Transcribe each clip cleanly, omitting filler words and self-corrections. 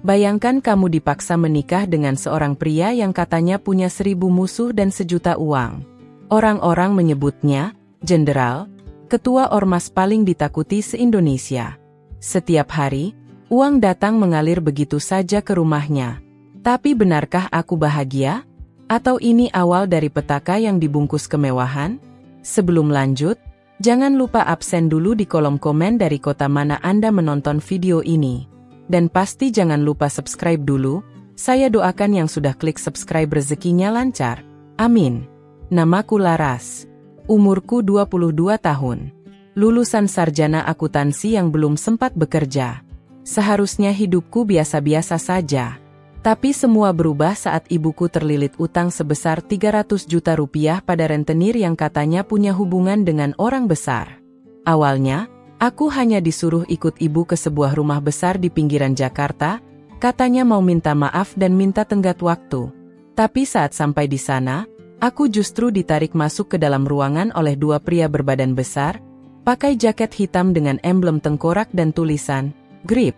Bayangkan kamu dipaksa menikah dengan seorang pria yang katanya punya 1000 musuh dan sejuta uang. Orang-orang menyebutnya jenderal, ketua ormas paling ditakuti se-Indonesia. Setiap hari, uang datang mengalir begitu saja ke rumahnya. Tapi benarkah aku bahagia? Atau ini awal dari petaka yang dibungkus kemewahan? Sebelum lanjut, jangan lupa absen dulu di kolom komen dari kota mana Anda menonton video ini. Dan pasti jangan lupa subscribe dulu. Saya doakan yang sudah klik subscribe rezekinya lancar. Amin. Namaku Laras. Umurku 22 tahun. Lulusan sarjana akuntansi yang belum sempat bekerja. Seharusnya hidupku biasa-biasa saja. Tapi semua berubah saat ibuku terlilit utang sebesar 300 juta rupiah pada rentenir yang katanya punya hubungan dengan orang besar. Awalnya, aku hanya disuruh ikut ibu ke sebuah rumah besar di pinggiran Jakarta, katanya mau minta maaf dan minta tenggat waktu. Tapi saat sampai di sana, aku justru ditarik masuk ke dalam ruangan oleh dua pria berbadan besar, pakai jaket hitam dengan emblem tengkorak dan tulisan, "Grip."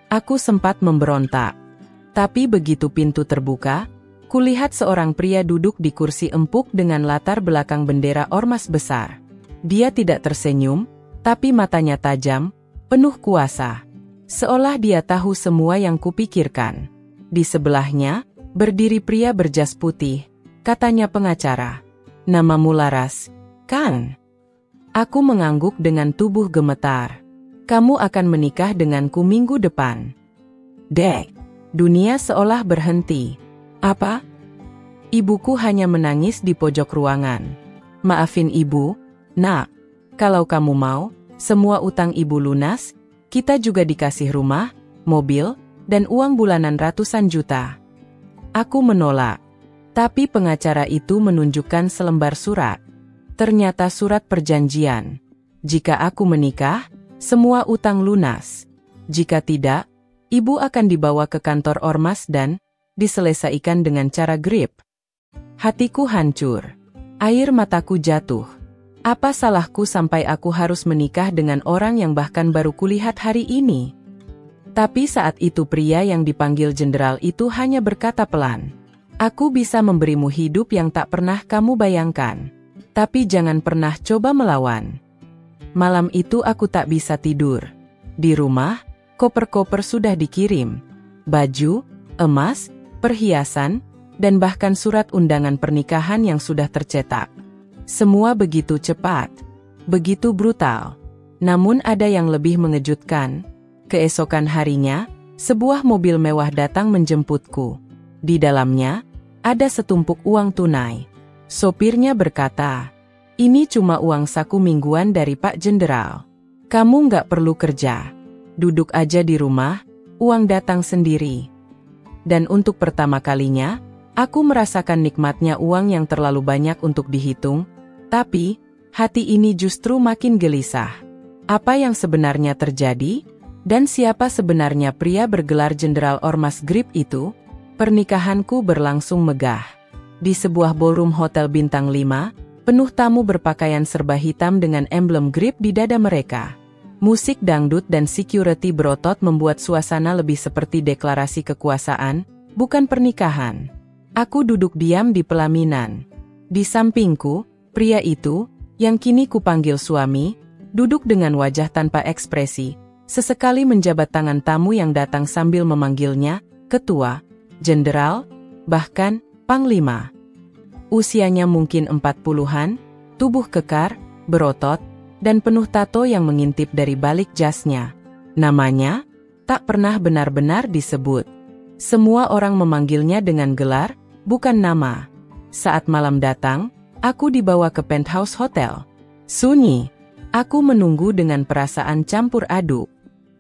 Aku sempat memberontak. Tapi begitu pintu terbuka, kulihat seorang pria duduk di kursi empuk dengan latar belakang bendera ormas besar. Dia tidak tersenyum, tapi matanya tajam, penuh kuasa. Seolah dia tahu semua yang kupikirkan. Di sebelahnya, berdiri pria berjas putih, katanya pengacara. "Namamu Laras, kan?" Aku mengangguk dengan tubuh gemetar. "Kamu akan menikah denganku minggu depan." Dek. Dunia seolah berhenti. "Apa?" Ibuku hanya menangis di pojok ruangan. "Maafin ibu, nak. Kalau kamu mau, semua utang ibu lunas, kita juga dikasih rumah, mobil, dan uang bulanan ratusan juta." Aku menolak. Tapi pengacara itu menunjukkan selembar surat. Ternyata surat perjanjian. Jika aku menikah, semua utang lunas. Jika tidak, ibu akan dibawa ke kantor ormas dan diselesaikan dengan cara grip. Hatiku hancur. Air mataku jatuh. Apa salahku sampai aku harus menikah dengan orang yang bahkan baru kulihat hari ini? Tapi saat itu pria yang dipanggil jenderal itu hanya berkata pelan, "Aku bisa memberimu hidup yang tak pernah kamu bayangkan. Tapi jangan pernah coba melawan." Malam itu aku tak bisa tidur. Di rumah, koper-koper sudah dikirim. Baju, emas, perhiasan, dan bahkan surat undangan pernikahan yang sudah tercetak. Semua begitu cepat, begitu brutal. Namun ada yang lebih mengejutkan. Keesokan harinya, sebuah mobil mewah datang menjemputku. Di dalamnya, ada setumpuk uang tunai. Sopirnya berkata, "Ini cuma uang saku mingguan dari Pak Jenderal. Kamu nggak perlu kerja. Duduk aja di rumah, uang datang sendiri." Dan untuk pertama kalinya, aku merasakan nikmatnya uang yang terlalu banyak untuk dihitung, tapi hati ini justru makin gelisah. Apa yang sebenarnya terjadi? Dan siapa sebenarnya pria bergelar Jenderal Ormas Grip itu? Pernikahanku berlangsung megah. Di sebuah ballroom hotel bintang 5, penuh tamu berpakaian serba hitam dengan emblem Grip di dada mereka. Musik dangdut dan security berotot membuat suasana lebih seperti deklarasi kekuasaan, bukan pernikahan. Aku duduk diam di pelaminan. Di sampingku, pria itu, yang kini kupanggil suami, duduk dengan wajah tanpa ekspresi, sesekali menjabat tangan tamu yang datang sambil memanggilnya, ketua, jenderal, bahkan, panglima. Usianya mungkin 40-an, tubuh kekar, berotot, dan penuh tato yang mengintip dari balik jasnya. Namanya tak pernah benar-benar disebut. Semua orang memanggilnya dengan gelar, bukan nama. Saat malam datang, aku dibawa ke penthouse hotel. Sunyi. Aku menunggu dengan perasaan campur aduk.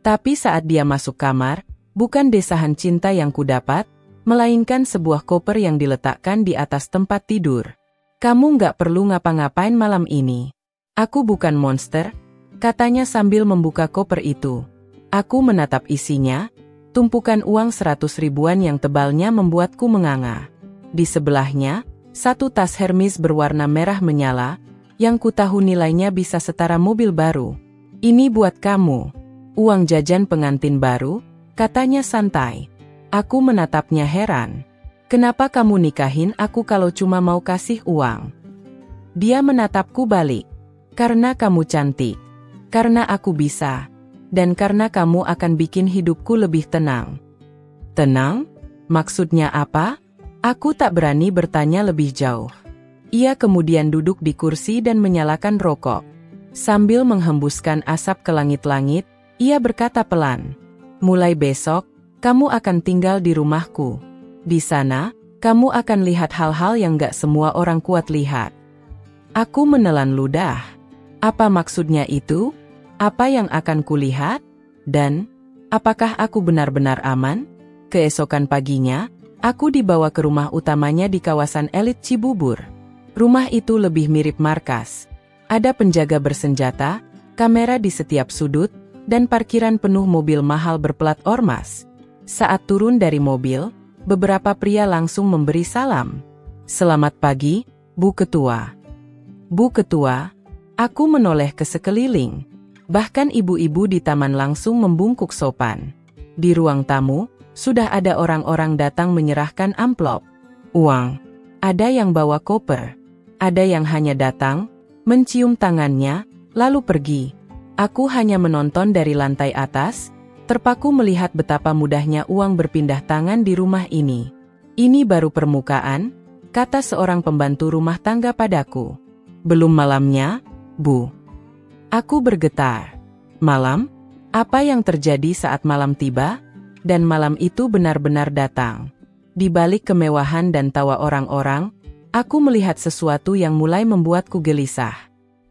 Tapi saat dia masuk kamar, bukan desahan cinta yang kudapat, melainkan sebuah koper yang diletakkan di atas tempat tidur. "Kamu nggak perlu ngapa-ngapain malam ini. Aku bukan monster," katanya sambil membuka koper itu. Aku menatap isinya, tumpukan uang 100 ribuan yang tebalnya membuatku menganga. Di sebelahnya, satu tas Hermes berwarna merah menyala, yang kutahu nilainya bisa setara mobil baru. "Ini buat kamu. Uang jajan pengantin baru, Katanya santai. Aku menatapnya heran. Kenapa kamu nikahin aku kalau cuma mau kasih uang? Dia menatapku balik. Karena kamu cantik. Karena aku bisa. Dan karena kamu akan bikin hidupku lebih tenang. Tenang? Maksudnya apa? Aku tak berani bertanya lebih jauh. Ia kemudian duduk di kursi dan menyalakan rokok. Sambil menghembuskan asap ke langit-langit, ia berkata pelan, "Mulai besok, kamu akan tinggal di rumahku. Di sana, kamu akan lihat hal-hal yang gak semua orang kuat lihat." Aku menelan ludah. Apa maksudnya itu? Apa yang akan kulihat? Dan, apakah aku benar-benar aman? Keesokan paginya, aku dibawa ke rumah utamanya di kawasan elit Cibubur. Rumah itu lebih mirip markas. Ada penjaga bersenjata, kamera di setiap sudut, dan parkiran penuh mobil mahal berplat ormas. Saat turun dari mobil, beberapa pria langsung memberi salam. "Selamat pagi, Bu Ketua." "Bu Ketua," aku menoleh ke sekeliling. Bahkan ibu-ibu di taman langsung membungkuk sopan. Di ruang tamu, sudah ada orang-orang datang menyerahkan amplop. Uang. Ada yang bawa koper. Ada yang hanya datang, mencium tangannya, lalu pergi. Aku hanya menonton dari lantai atas, terpaku melihat betapa mudahnya uang berpindah tangan di rumah ini. "Ini baru permukaan," kata seorang pembantu rumah tangga padaku. "Belum malamnya, Bu." Aku bergetar. Malam? Apa yang terjadi saat malam tiba? Dan malam itu benar-benar datang. Di balik kemewahan dan tawa orang-orang, aku melihat sesuatu yang mulai membuatku gelisah.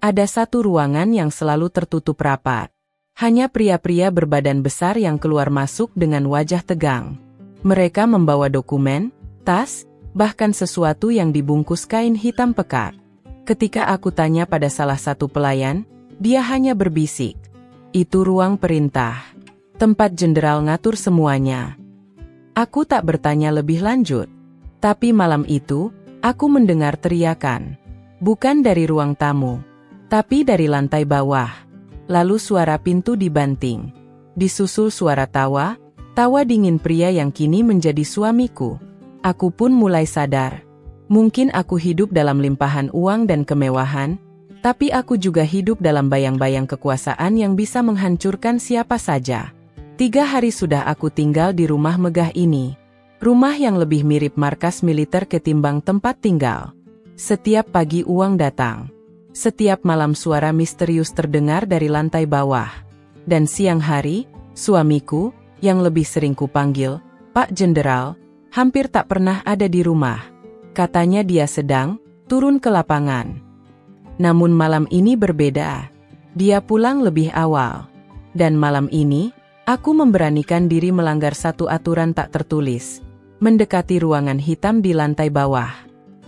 Ada satu ruangan yang selalu tertutup rapat. Hanya pria-pria berbadan besar yang keluar masuk dengan wajah tegang. Mereka membawa dokumen, tas, bahkan sesuatu yang dibungkus kain hitam pekat. Ketika aku tanya pada salah satu pelayan, dia hanya berbisik, "Itu ruang perintah. Tempat jenderal ngatur semuanya." Aku tak bertanya lebih lanjut. Tapi malam itu, aku mendengar teriakan. Bukan dari ruang tamu, tapi dari lantai bawah. Lalu suara pintu dibanting. Disusul suara tawa, tawa dingin pria yang kini menjadi suamiku. Aku pun mulai sadar. Mungkin aku hidup dalam limpahan uang dan kemewahan, tapi aku juga hidup dalam bayang-bayang kekuasaan yang bisa menghancurkan siapa saja. 3 hari sudah aku tinggal di rumah megah ini. Rumah yang lebih mirip markas militer ketimbang tempat tinggal. Setiap pagi uang datang. Setiap malam suara misterius terdengar dari lantai bawah. Dan siang hari, suamiku, yang lebih sering kupanggil Pak Jenderal, hampir tak pernah ada di rumah. Katanya dia sedang turun ke lapangan. Namun malam ini berbeda. Dia pulang lebih awal. Dan malam ini, aku memberanikan diri melanggar satu aturan tak tertulis. Mendekati ruangan hitam di lantai bawah.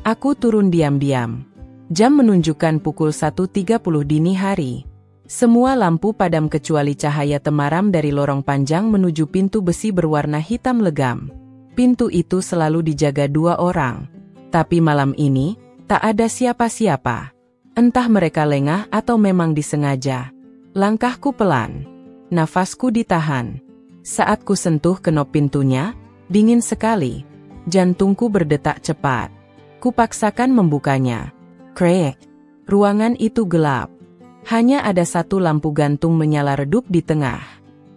Aku turun diam-diam. Jam menunjukkan pukul 1.30 dini hari. Semua lampu padam kecuali cahaya temaram dari lorong panjang menuju pintu besi berwarna hitam legam. Pintu itu selalu dijaga 2 orang. Tapi malam ini, tak ada siapa-siapa. Entah mereka lengah atau memang disengaja. Langkahku pelan. Nafasku ditahan. Saat ku sentuh kenop pintunya, dingin sekali. Jantungku berdetak cepat. Kupaksakan membukanya. Krek. Ruangan itu gelap. Hanya ada satu lampu gantung menyala redup di tengah.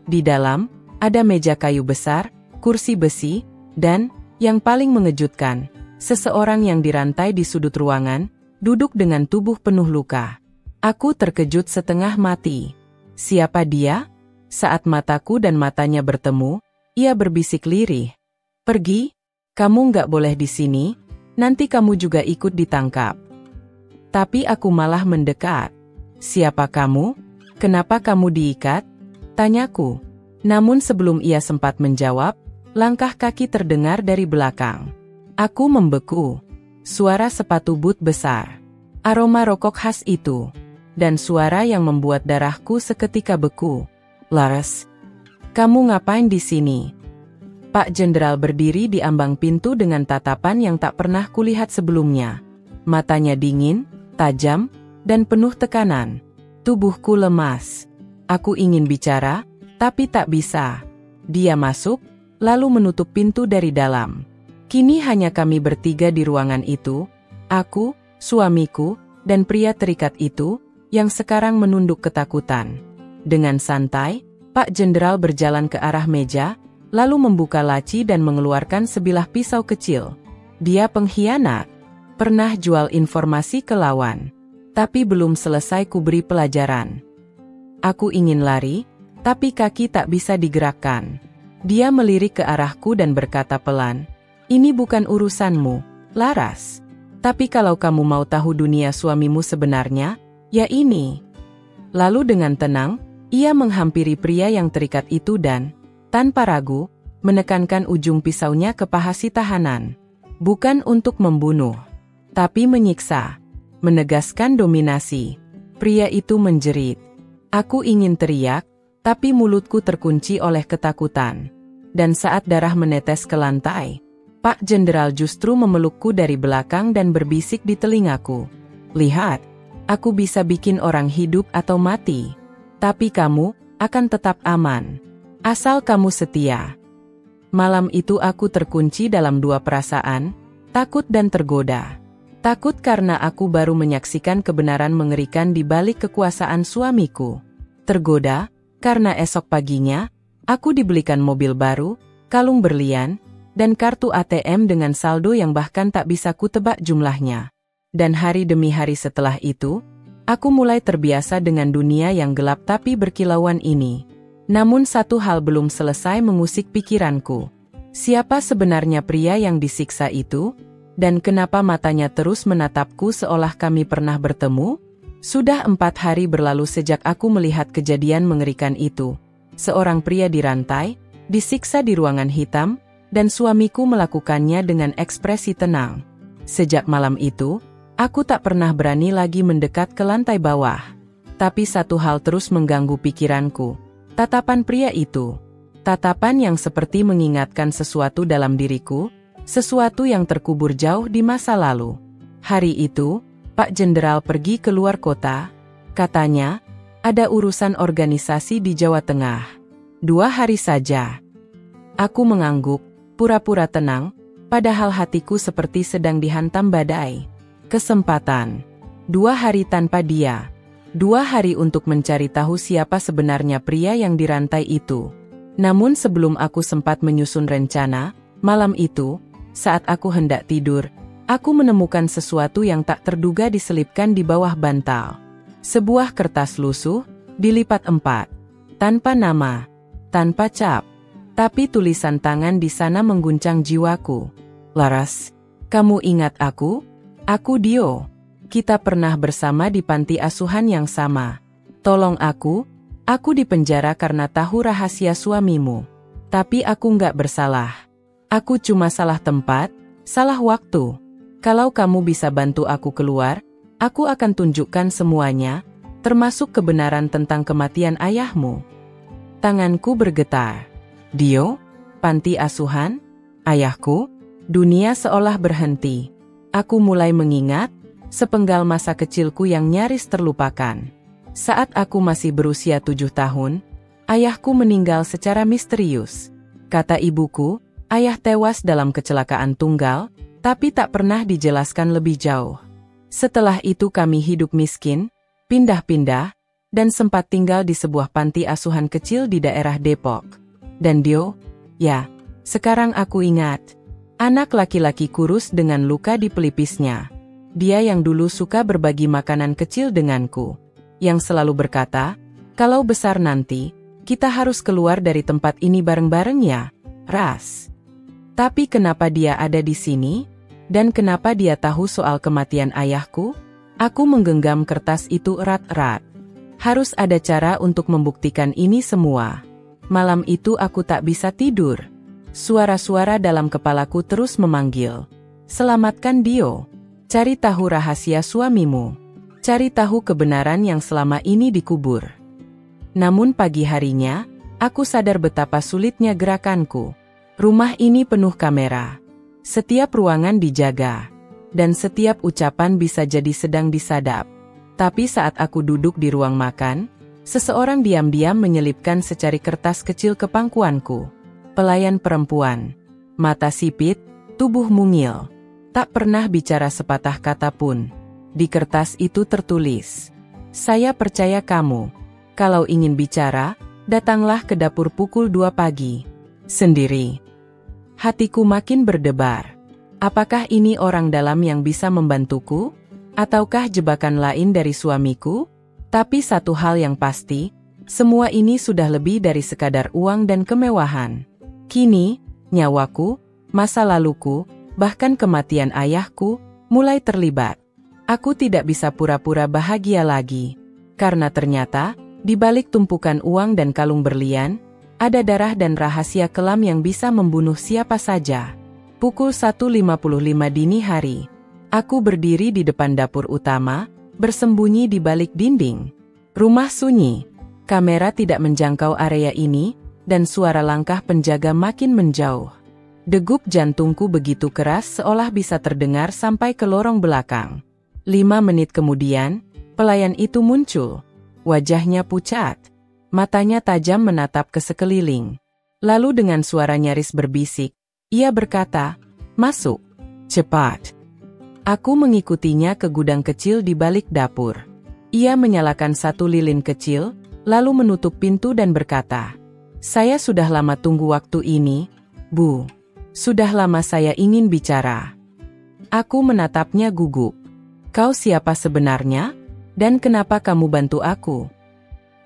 Di dalam, ada meja kayu besar, kursi besi, dan, yang paling mengejutkan, seseorang yang dirantai di sudut ruangan, duduk dengan tubuh penuh luka. Aku terkejut setengah mati. Siapa dia? Saat mataku dan matanya bertemu, ia berbisik lirih. "Pergi, kamu nggak boleh di sini, nanti kamu juga ikut ditangkap." Tapi aku malah mendekat. "Siapa kamu? Kenapa kamu diikat?" tanyaku. Namun sebelum ia sempat menjawab, langkah kaki terdengar dari belakang. Aku membeku. Suara sepatu boot besar. Aroma rokok khas itu. Dan suara yang membuat darahku seketika beku. "Lars, kamu ngapain di sini?" Pak Jenderal berdiri di ambang pintu dengan tatapan yang tak pernah kulihat sebelumnya. Matanya dingin, tajam, dan penuh tekanan. Tubuhku lemas. Aku ingin bicara, tapi tak bisa. Dia masuk, lalu menutup pintu dari dalam. Kini hanya kami bertiga di ruangan itu, aku, suamiku, dan pria terikat itu, yang sekarang menunduk ketakutan. Dengan santai, Pak Jenderal berjalan ke arah meja, lalu membuka laci dan mengeluarkan sebilah pisau kecil. Dia pengkhianat. Pernah jual informasi ke lawan. Tapi belum selesai kuberi pelajaran. Aku ingin lari, tapi kaki tak bisa digerakkan. Dia melirik ke arahku dan berkata pelan, "Ini bukan urusanmu, Laras. Tapi kalau kamu mau tahu dunia suamimu sebenarnya, ya ini." Lalu dengan tenang, ia menghampiri pria yang terikat itu dan, tanpa ragu, menekankan ujung pisaunya ke paha si tahanan. Bukan untuk membunuh, tapi menyiksa, menegaskan dominasi. Pria itu menjerit. Aku ingin teriak, tapi mulutku terkunci oleh ketakutan. Dan saat darah menetes ke lantai, Pak Jenderal justru memelukku dari belakang dan berbisik di telingaku. "Lihat, aku bisa bikin orang hidup atau mati. Tapi kamu akan tetap aman. Asal kamu setia." Malam itu aku terkunci dalam dua perasaan, takut dan tergoda. Takut karena aku baru menyaksikan kebenaran mengerikan di balik kekuasaan suamiku. Tergoda, karena esok paginya, aku dibelikan mobil baru, kalung berlian, dan kartu ATM dengan saldo yang bahkan tak bisa kutebak jumlahnya. Dan hari demi hari setelah itu, aku mulai terbiasa dengan dunia yang gelap tapi berkilauan ini. Namun satu hal belum selesai mengusik pikiranku. Siapa sebenarnya pria yang disiksa itu? Dan kenapa matanya terus menatapku seolah kami pernah bertemu? Sudah 4 hari berlalu sejak aku melihat kejadian mengerikan itu. Seorang pria dirantai, disiksa di ruangan hitam, dan suamiku melakukannya dengan ekspresi tenang. Sejak malam itu, aku tak pernah berani lagi mendekat ke lantai bawah. Tapi satu hal terus mengganggu pikiranku. Tatapan pria itu. Tatapan yang seperti mengingatkan sesuatu dalam diriku, sesuatu yang terkubur jauh di masa lalu. Hari itu, Pak Jenderal pergi ke luar kota. Katanya, ada urusan organisasi di Jawa Tengah. 2 hari saja. Aku mengangguk, pura-pura tenang, padahal hatiku seperti sedang dihantam badai. Kesempatan. 2 hari tanpa dia. 2 hari untuk mencari tahu siapa sebenarnya pria yang dirantai itu. Namun sebelum aku sempat menyusun rencana, malam itu, saat aku hendak tidur, aku menemukan sesuatu yang tak terduga diselipkan di bawah bantal. Sebuah kertas lusuh, dilipat 4. Tanpa nama, tanpa cap. Tapi tulisan tangan di sana mengguncang jiwaku. "Laras, kamu ingat aku? Aku Dio. Kita pernah bersama di panti asuhan yang sama. Tolong aku dipenjara karena tahu rahasia suamimu. Tapi aku nggak bersalah. Aku cuma salah tempat, salah waktu. Kalau kamu bisa bantu aku keluar, aku akan tunjukkan semuanya, termasuk kebenaran tentang kematian ayahmu." Tanganku bergetar. Dio? Panti asuhan? Ayahku? Dunia seolah berhenti. Aku mulai mengingat sepenggal masa kecilku yang nyaris terlupakan. Saat aku masih berusia 7 tahun, ayahku meninggal secara misterius. Kata ibuku, ayah tewas dalam kecelakaan tunggal, tapi tak pernah dijelaskan lebih jauh. Setelah itu kami hidup miskin, pindah-pindah, dan sempat tinggal di sebuah panti asuhan kecil di daerah Depok. Dan Dio, ya, sekarang aku ingat. Anak laki-laki kurus dengan luka di pelipisnya. Dia yang dulu suka berbagi makanan kecil denganku. Yang selalu berkata, "Kalau besar nanti, kita harus keluar dari tempat ini bareng-bareng ya, Ras." Tapi kenapa dia ada di sini? Dan kenapa dia tahu soal kematian ayahku? Aku menggenggam kertas itu erat-erat. Harus ada cara untuk membuktikan ini semua. Malam itu aku tak bisa tidur. Suara-suara dalam kepalaku terus memanggil. "Selamatkan Dio. Cari tahu rahasia suamimu. Cari tahu kebenaran yang selama ini dikubur." Namun pagi harinya, aku sadar betapa sulitnya gerakanku. Rumah ini penuh kamera. Setiap ruangan dijaga. Dan setiap ucapan bisa jadi sedang disadap. Tapi saat aku duduk di ruang makan, seseorang diam-diam menyelipkan secari kertas kecil ke pangkuanku. Pelayan perempuan. Mata sipit, tubuh mungil. Tak pernah bicara sepatah kata pun. Di kertas itu tertulis, "Saya percaya kamu. Kalau ingin bicara, datanglah ke dapur pukul 2 pagi. Sendiri." Hatiku makin berdebar. Apakah ini orang dalam yang bisa membantuku? Ataukah jebakan lain dari suamiku? Tapi satu hal yang pasti, semua ini sudah lebih dari sekadar uang dan kemewahan. Kini, nyawaku, masa laluku, bahkan kematian ayahku, mulai terlibat. Aku tidak bisa pura-pura bahagia lagi. Karena ternyata, di balik tumpukan uang dan kalung berlian, ada darah dan rahasia kelam yang bisa membunuh siapa saja. Pukul 1.55 dini hari. Aku berdiri di depan dapur utama, bersembunyi di balik dinding. Rumah sunyi. Kamera tidak menjangkau area ini, dan suara langkah penjaga makin menjauh. Degup jantungku begitu keras seolah bisa terdengar sampai ke lorong belakang. 5 menit kemudian, pelayan itu muncul. Wajahnya pucat. Matanya tajam menatap ke sekeliling. Lalu dengan suara nyaris berbisik, ia berkata, "Masuk. Cepat." Aku mengikutinya ke gudang kecil di balik dapur. Ia menyalakan satu lilin kecil, lalu menutup pintu dan berkata, "Saya sudah lama tunggu waktu ini, Bu. Sudah lama saya ingin bicara." Aku menatapnya gugup. "Kau siapa sebenarnya? Dan kenapa kamu bantu aku?"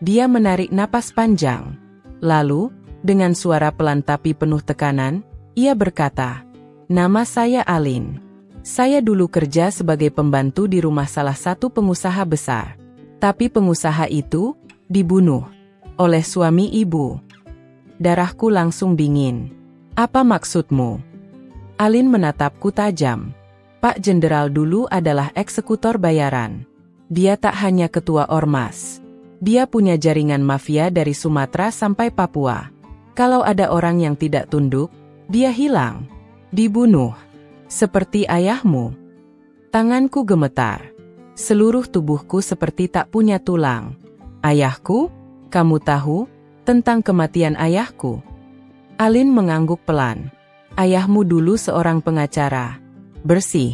Dia menarik napas panjang. Lalu, dengan suara pelan tapi penuh tekanan, ia berkata, "Nama saya Alin. Saya dulu kerja sebagai pembantu di rumah salah satu pengusaha besar. Tapi pengusaha itu dibunuh oleh suami ibu." Darahku langsung dingin. "Apa maksudmu?" Alin menatapku tajam. "Pak Jenderal dulu adalah eksekutor bayaran. Dia tak hanya ketua ormas. Dia punya jaringan mafia dari Sumatera sampai Papua. Kalau ada orang yang tidak tunduk, dia hilang. Dibunuh. Seperti ayahmu." Tanganku gemetar. Seluruh tubuhku seperti tak punya tulang. "Ayahku? Kamu tahu tentang kematian ayahku?" Alin mengangguk pelan. "Ayahmu dulu seorang pengacara. Bersih.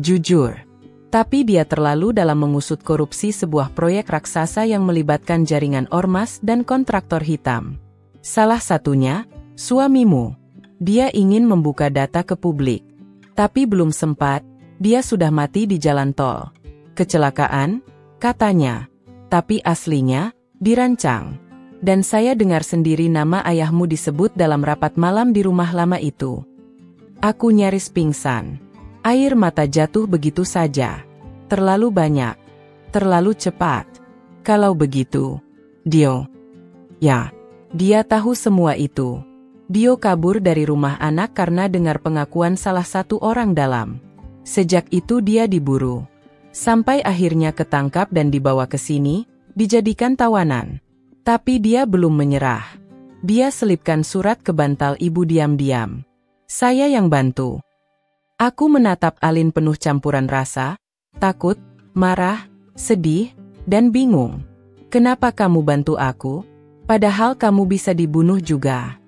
Jujur. Tapi dia terlalu dalam mengusut korupsi sebuah proyek raksasa yang melibatkan jaringan ormas dan kontraktor hitam. Salah satunya, suamimu. Dia ingin membuka data ke publik. Tapi belum sempat, dia sudah mati di jalan tol. Kecelakaan, katanya. Tapi aslinya, dirancang. Dan saya dengar sendiri nama ayahmu disebut dalam rapat malam di rumah lama itu." Aku nyaris pingsan. Air mata jatuh begitu saja. Terlalu banyak. Terlalu cepat. Kalau begitu, Dio. Ya, dia tahu semua itu. Dio kabur dari rumah anak karena dengar pengakuan salah satu orang dalam. Sejak itu dia diburu. Sampai akhirnya ketangkap dan dibawa ke sini, dijadikan tawanan. Tapi dia belum menyerah. Dia selipkan surat ke bantal ibu diam-diam. Saya yang bantu. Aku menatap Alin penuh campuran rasa, takut, marah, sedih, dan bingung. "Kenapa kamu bantu aku? Padahal kamu bisa dibunuh juga."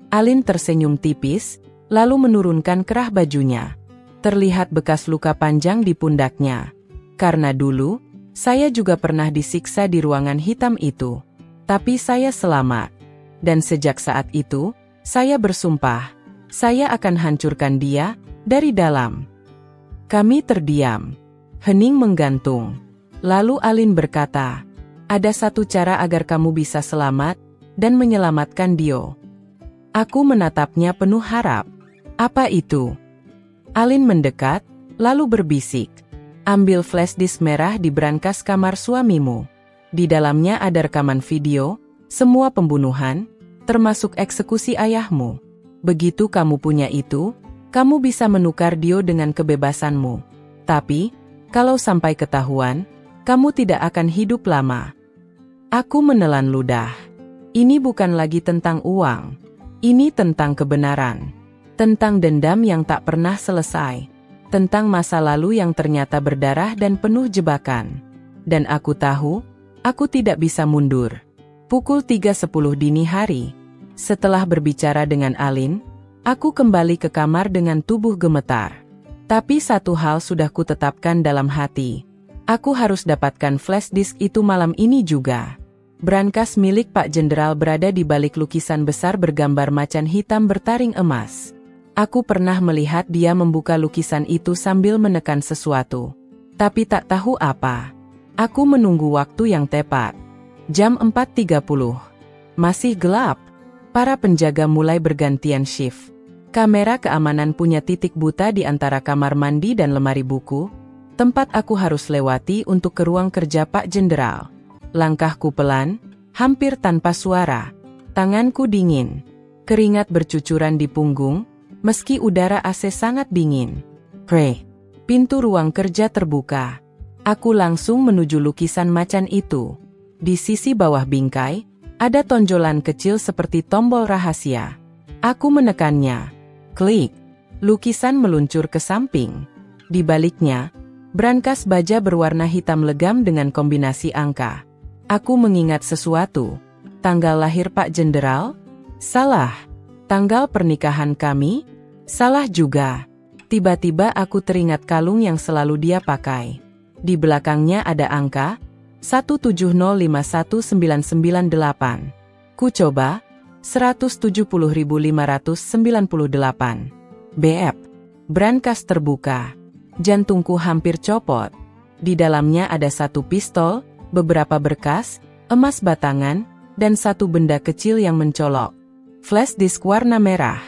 Alin tersenyum tipis, lalu menurunkan kerah bajunya. Terlihat bekas luka panjang di pundaknya. "Karena dulu, saya juga pernah disiksa di ruangan hitam itu. Tapi saya selamat. Dan sejak saat itu, saya bersumpah, saya akan hancurkan dia dari dalam." Kami terdiam. Hening menggantung. Lalu Alin berkata, "Ada satu cara agar kamu bisa selamat dan menyelamatkan Dio." Aku menatapnya penuh harap. "Apa itu?" Alin mendekat, lalu berbisik, "Ambil flash disk merah di brankas kamar suamimu. Di dalamnya ada rekaman video, semua pembunuhan, termasuk eksekusi ayahmu. Begitu kamu punya itu, kamu bisa menukar Dio dengan kebebasanmu. Tapi, kalau sampai ketahuan, kamu tidak akan hidup lama." Aku menelan ludah. Ini bukan lagi tentang uang. Ini tentang kebenaran. Tentang dendam yang tak pernah selesai. Tentang masa lalu yang ternyata berdarah dan penuh jebakan. Dan aku tahu, aku tidak bisa mundur. Pukul 3.10 dini hari. Setelah berbicara dengan Alin, aku kembali ke kamar dengan tubuh gemetar. Tapi satu hal sudah kutetapkan dalam hati. Aku harus dapatkan flash disk itu malam ini juga. Brankas milik Pak Jenderal berada di balik lukisan besar bergambar macan hitam bertaring emas. Aku pernah melihat dia membuka lukisan itu sambil menekan sesuatu. Tapi tak tahu apa. Aku menunggu waktu yang tepat. Jam 4.30. Masih gelap. Para penjaga mulai bergantian shift. Kamera keamanan punya titik buta di antara kamar mandi dan lemari buku, tempat aku harus lewati untuk ke ruang kerja Pak Jenderal. Langkahku pelan, hampir tanpa suara. Tanganku dingin. Keringat bercucuran di punggung, meski udara AC sangat dingin. Pintu ruang kerja terbuka. Aku langsung menuju lukisan macan itu. Di sisi bawah bingkai, ada tonjolan kecil seperti tombol rahasia. Aku menekannya. Klik. Lukisan meluncur ke samping. Di baliknya, brankas baja berwarna hitam legam dengan kombinasi angka. Aku mengingat sesuatu. Tanggal lahir Pak Jenderal? Salah. Tanggal pernikahan kami? Salah juga. Tiba-tiba aku teringat kalung yang selalu dia pakai. Di belakangnya ada angka 1705198. Ku coba 170.598. BF. Brankas terbuka. Jantungku hampir copot. Di dalamnya ada satu pistol, beberapa berkas, emas batangan, dan satu benda kecil yang mencolok. Flash disk warna merah.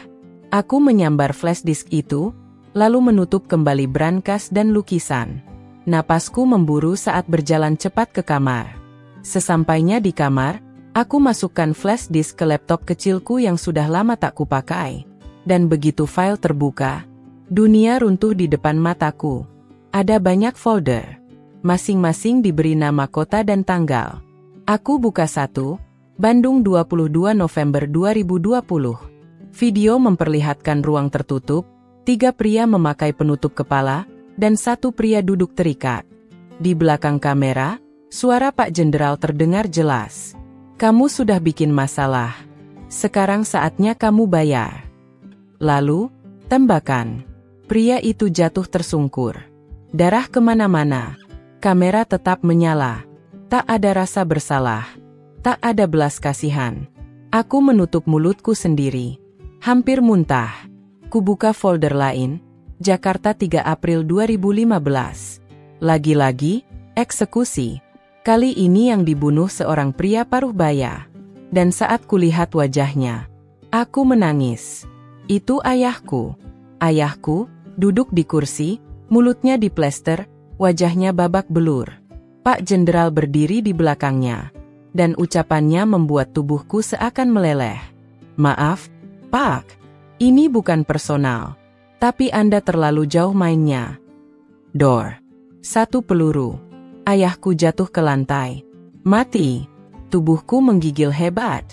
Aku menyambar flash disk itu, lalu menutup kembali brankas dan lukisan. Napasku memburu saat berjalan cepat ke kamar. Sesampainya di kamar, aku masukkan flash disk ke laptop kecilku yang sudah lama tak kupakai. Dan begitu file terbuka, dunia runtuh di depan mataku. Ada banyak folder. Masing-masing diberi nama kota dan tanggal. Aku buka satu, Bandung 22 November 2020. Video memperlihatkan ruang tertutup, 3 pria memakai penutup kepala, dan 1 pria duduk terikat. Di belakang kamera, suara Pak Jenderal terdengar jelas. Kamu sudah bikin masalah. Sekarang saatnya kamu bayar. Lalu, tembakan. Pria itu jatuh tersungkur. Darah kemana-mana. Kamera tetap menyala. Tak ada rasa bersalah. Tak ada belas kasihan. Aku menutup mulutku sendiri. Hampir muntah. Kubuka folder lain. Jakarta 3 April 2015. Lagi-lagi, eksekusi. Kali ini yang dibunuh seorang pria paruh baya. Dan saat kulihat wajahnya, aku menangis. Itu ayahku. Ayahku, duduk di kursi, mulutnya diplester, wajahnya babak belur. Pak Jenderal berdiri di belakangnya. Dan ucapannya membuat tubuhku seakan meleleh. Maaf, Pak. Ini bukan personal. Tapi Anda terlalu jauh mainnya. Dor. 1 peluru. Ayahku jatuh ke lantai. Mati. Tubuhku menggigil hebat.